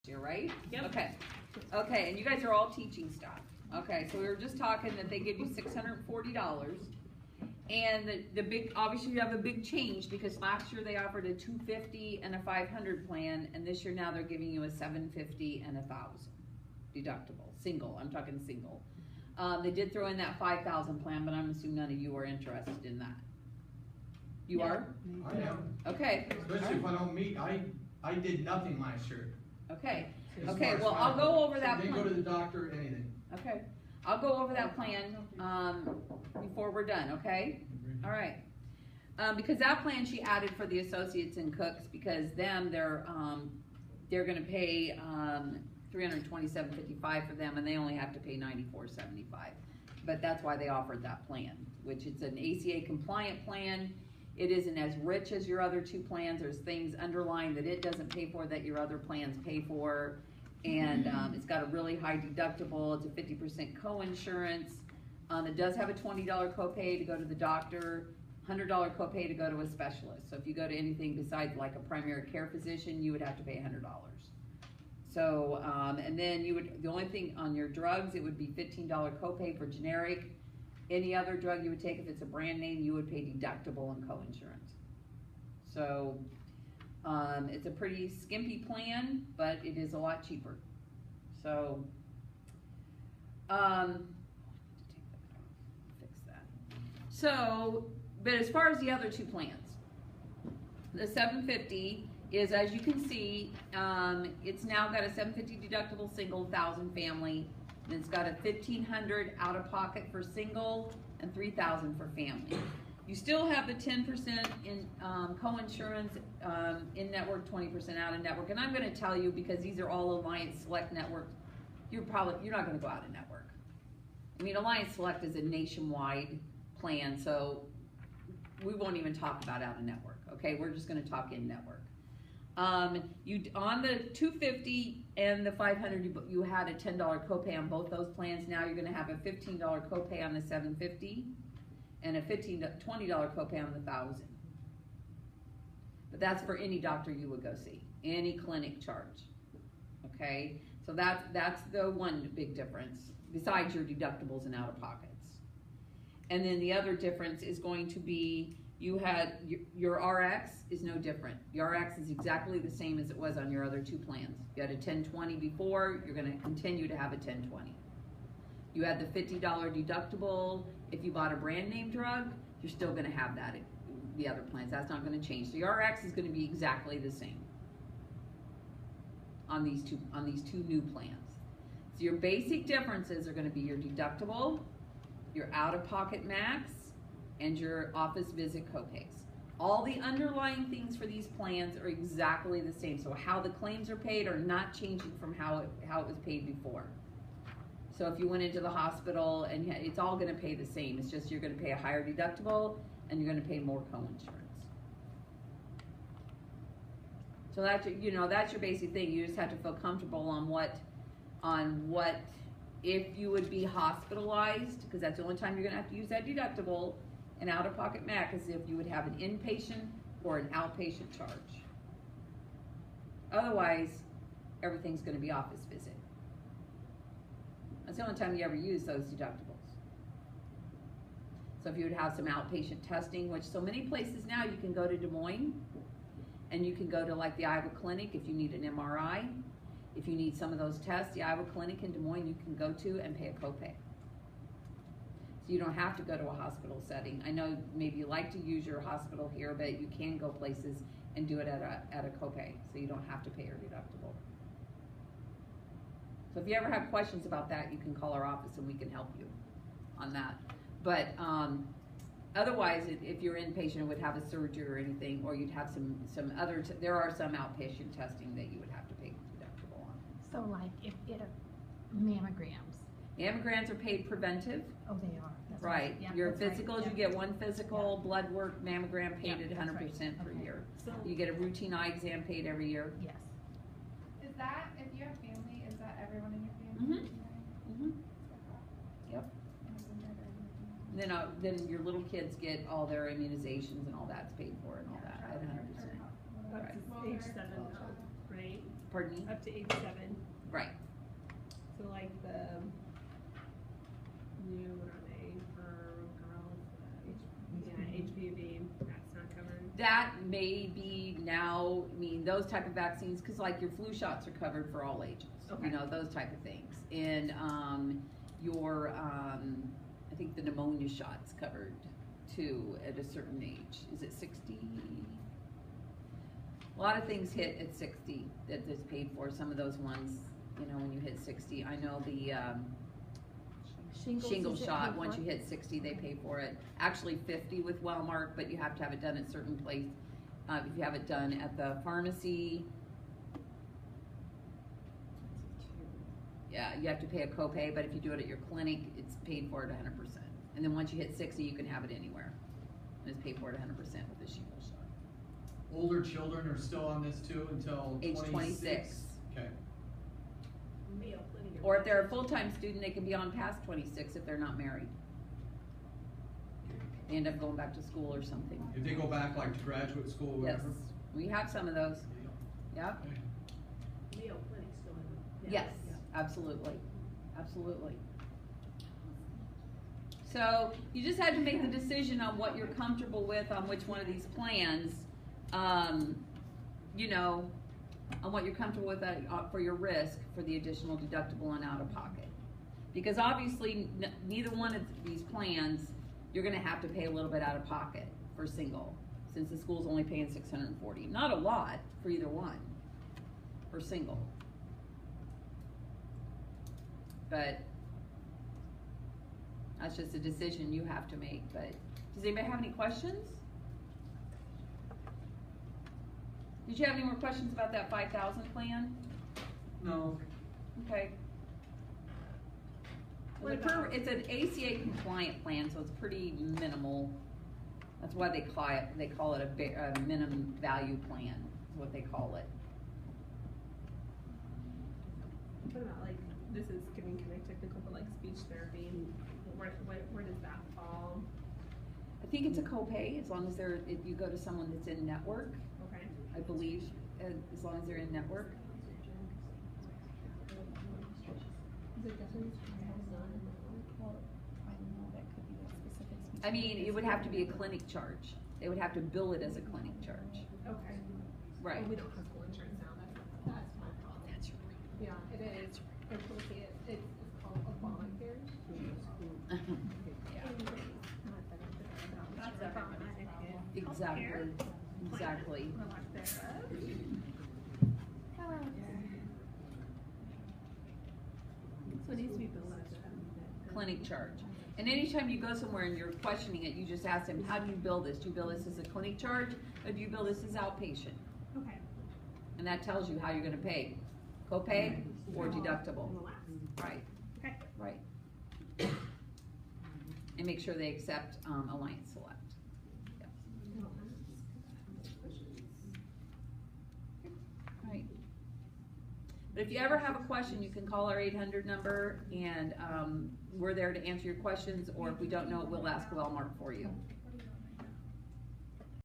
year, right? Yep. Okay. Okay, and you guys are all teaching staff. Okay, so we were just talking that they give you $640. And the big, obviously you have a big change because last year they offered a $250 and a $500 plan, and this year now they're giving you a $750 and a $1,000 deductible. Single, I'm talking single. They did throw in that $5,000 plan, but I'm assuming none of you are interested in that. You are? I am. Okay. Especially if I don't meet, I did nothing last year. Okay. As Okay, far as well, I'll go over that Didn't plan. go to the doctor, anything. Okay, I'll go over that plan before we're done, okay? All right. Because that plan she added for the associates and cooks, because they're gonna pay $327.55 for them, and they only have to pay $94.75. But that's why they offered that plan, which is an ACA compliant plan. It isn't as rich as your other two plans. There's things underlying that it doesn't pay for that your other plans pay for. And it's got a really high deductible. It's a 50% co-insurance. It does have a $20 copay to go to the doctor, $100 copay to go to a specialist. So if you go to anything besides like a primary care physician, you would have to pay $100. So, and then the only thing on your drugs, it would be $15 copay for generic. Any other drug you would take, if it's a brand name, you would pay deductible and co-insurance. So, it's a pretty skimpy plan, but it is a lot cheaper. So, fix that. So, but as far as the other two plans, the $750 is, as you can see, it's now got a $750 deductible single, 1,000 family, and it's got a $1,500 out of pocket for single and $3,000 for family. You still have the 10% in co-insurance in network, 20% out of network. And I'm going to tell you, because these are all Alliance Select networks, you're not going to go out of network. I mean, Alliance Select is a nationwide plan, so we won't even talk about out of network. Okay, we're just going to talk in network. On the $250 and the $500, you had a $10 copay on both those plans. Now you're going to have a $15 copay on the $750 and a $20 copay on the $1,000. But that's for any doctor you would go see, any clinic charge. Okay, so that's the one big difference besides your deductibles and out of pockets. And then the other difference is going to be, you had your RX is no different. Your RX is exactly the same as it was on your other two plans. You had a 1020 before, you're going to continue to have a 1020. You had the $50 deductible. If you bought a brand name drug, you're still going to have that in the other plans. That's not going to change. So your RX is going to be exactly the same on these two new plans. So your basic differences are going to be your deductible, your out-of-pocket max, and your office visit copays. All the underlying things for these plans are exactly the same. So how the claims are paid are not changing from how it was paid before. So if you went into the hospital, and it's all going to pay the same. It's just you're going to pay a higher deductible and you're going to pay more co-insurance. So that's your basic thing. You just have to feel comfortable on what if you would be hospitalized, because that's the only time you're going to have to use that deductible. An out-of-pocket MAC is if you would have an inpatient or an outpatient charge. Otherwise, everything's going to be office visit. That's the only time you ever use those deductibles. So if you would have some outpatient testing, which so many places now, you can go to Des Moines, and you can go to like the Iowa Clinic if you need an MRI. If you need some of those tests, the Iowa Clinic in Des Moines you can go to and pay a copay. So you don't have to go to a hospital setting. I know maybe you like to use your hospital here, but you can go places and do it at a copay, so you don't have to pay your deductible. So if you ever have questions about that, you can call our office and we can help you on that. But otherwise, if you're inpatient and would have a surgery or anything, or you'd have some other, there are some outpatient testing that you would have to pay deductible on. So like if mammograms. Mammograms are paid preventive. Oh, they are. That's right. Yeah, Your that's physicals, right. you get one physical, blood work, mammogram paid Yeah, at 100% per okay. year. So You get a routine eye exam paid every year. Yes. Is that, if you have family, is that everyone in your family? Yep. Then your little kids get all their immunizations and all that's paid for and all that at 100%. that's Right. age 7 now, right? pardon me? Up to age 7. Right. So like the new, what are they for girls? Yeah, HPV, that's not covered. That may be now, I mean, those type of vaccines, because like your flu shots are covered for all ages. Okay. You know, those type of things. And your, I think the pneumonia shot's covered too at a certain age. Is it 60? A lot of things hit at 60 that is paid for. Some of those ones, you know, when you hit 60. I know the shingle is it shot, paid once for? you hit 60, they pay for it. Actually 50 with Wellmark, but you have to have it done at certain place. If you have it done at the pharmacy, yeah, you have to pay a copay, but if you do it at your clinic, it's paid for at 100%. And then once you hit 60, you can have it anywhere. And it's paid for at 100% with the shingle shot. Older children are still on this too until Age 26? 26. Okay. Or if they're a full-time student, they can be on past 26 if they're not married. They end up going back to school or something. If they go back like to graduate school or Yes, whatever? we have some of those. Yep. Okay. Mayo Clinic's still in. Yes, absolutely, absolutely. So you just had to make the decision on what you're comfortable with on which one of these plans, you know, on what you're comfortable with for your risk for the additional deductible and out of pocket. Because obviously neither one of these plans, you're gonna have to pay a little bit out of pocket for single, since the school's only paying $640. Not a lot for either one, for single. But that's just a decision you have to make. But does anybody have any questions? Did you have any more questions about that 5,000 plan? No. Okay. It's an ACA compliant plan, so it's pretty minimal. That's why they call it a minimum value plan, is what they call it. What about like, this is getting kind of technical, but like speech therapy, where does that fall? I think it's a copay as long as if you go to someone that's in network, Okay. I believe, as long as they're in network. Is it different? I mean, it would have to be a clinic charge. They would have to bill it as a clinic charge. Okay. Right. Well, we don't have full insurance now, that's my problem. That's right. Yeah, it is. It's called Obamacare. Yeah. That's everybody. Exactly, exactly. So it needs to be billed as a Clinic charge. And anytime you go somewhere and you're questioning it, you just ask them, how do you bill this? Do you bill this as a clinic charge, or do you bill this as outpatient? Okay. And that tells you how you're gonna pay, copay or deductible. Right, Okay. right. And make sure they accept Alliance Select. Yep. Right. But if you ever have a question, you can call our 800 number, and we're there to answer your questions, or if we don't know it, we'll ask Wellmark for you.